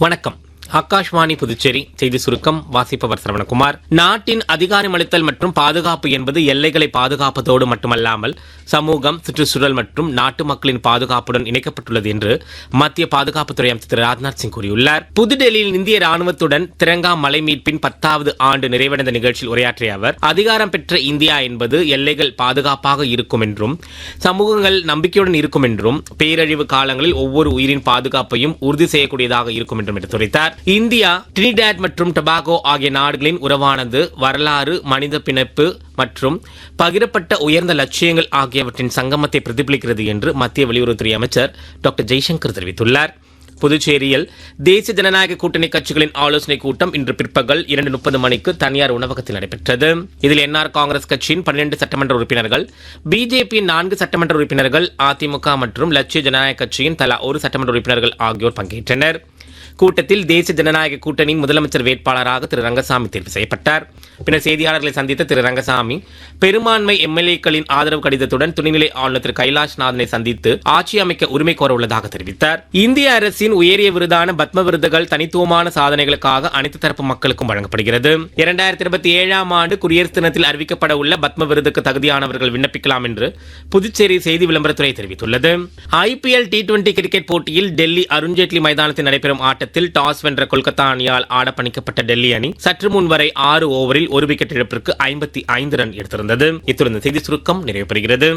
வணக்கம். ஆகாஷ்வாணி புதுச்சேரி செய்தி சுருக்கம் வாசிப்பவர் சரவணகுமார். நாட்டின் அதிகாரமளித்தல் மற்றும் பாதுகாப்பு என்பது எல்லைகளை பாதுகாப்பதோடு மட்டுமல்லாமல் சமூகம், சுற்றுச்சூழல் மற்றும் நாட்டு மக்களின் பாதுகாப்புடன் இணைக்கப்பட்டுள்ளது என்று மத்திய பாதுகாப்புத்துறை அமைச்சர் திரு ராஜ்நாத் சிங் கூறியுள்ளார். புதுடெல்லியில் இந்திய ராணுவத்துடன் திரங்கா மலை மீட்பின் 10வது ஆண்டு நிறைவடைந்த நிகழ்ச்சியில் உரையாற்றிய அவர், அதிகாரம் பெற்ற இந்தியா என்பது எல்லைகள் பாதுகாப்பாக இருக்கும் என்றும் சமூகங்கள் நம்பிக்கையுடன் இருக்கும் என்றும் பேரழிவு காலங்களில் ஒவ்வொரு உயிரின் பாதுகாப்பையும் உறுதி செய்யக்கூடியதாக இருக்கும் என்றும் எடுத்துரைத்தார். இந்தியா, டிரினிடாட் மற்றும் டொபாகோ ஆகிய நாடுகளின் உறவானது வரலாறு, மனித பிணைப்பு மற்றும் பகிரப்பட்ட உயர்ந்த லட்சியங்கள் ஆகியவற்றின் சங்கமத்தை பிரதிபலிக்கிறது என்று மத்திய வெளியுறவுத்துறை அமைச்சர் டாக்டர் ஜெய்சங்கர் தெரிவித்துள்ளார். புதுச்சேரியில் தேசிய ஜனநாயக கூட்டணி கட்சிகளின் ஆலோசனைக் கூட்டம் இன்று பிற்பகல் 2:30 மணிக்கு தனியார் உணவகத்தில் நடைபெற்றது. இதில் என்ஆர் காங்கிரஸ் கட்சியின் 12 சட்டமன்ற உறுப்பினர்கள், பிஜேபியின் 4 சட்டமன்ற உறுப்பினர்கள், அதிமுக மற்றும் லட்சிய ஜனநாயக கட்சியின் தலா 1 சட்டமன்ற உறுப்பினர்கள் ஆகியோர் பங்கேற்றனர். கூட்டத்தில் தேசிய ஜனநாயக கூட்டணியின் முதலமைச்சர் வேட்பாளராக திரு ரங்கசாமி தேர்வு செய்யப்பட்டார். பின்னர் செய்தியாளர்களை சந்தித்த திரு ரங்கசாமி, பெரும்பான்மை எம்எல்ஏக்களின் ஆதரவு கடிதத்துடன் துணைநிலை ஆளுநர் திரு கைலாஷ்நாதனை சந்தித்து ஆட்சி அமைக்க உரிமை கோர உள்ளதாக தெரிவித்தார். இந்திய அரசின் உயரிய விருதான பத்ம விருதுகள் தனித்துவமான சாதனைகளுக்காக அனைத்து தரப்பு மக்களுக்கும் வழங்கப்படுகிறது. 2027 ஆண்டு குடியரசு தினத்தில் அறிவிக்கப்பட உள்ள பத்ம விருதுக்கு தகுதியானவர்கள் விண்ணப்பிக்கலாம் என்று புதுச்சேரி செய்தி விளம்பரத்துறை தெரிவித்துள்ளது. IPL T20 கிரிக்கெட் போட்டியில் டெல்லி அருண்ஜேட்லி மைதானத்தில் நடைபெறும் ஆட்டத்தில் டாஸ் வென்ற கொல்கத்தா அணியால் ஆடப்பணிக்கப்பட்ட டெல்லி அணி சற்று முன் வரை 6 ஓவரில் 1 விக்கெட் இழப்பிற்கு 55 ரன் எடுத்திருந்தது. இத்துடன் செய்தி சுருக்கம் நிறைவு பெறுகிறது.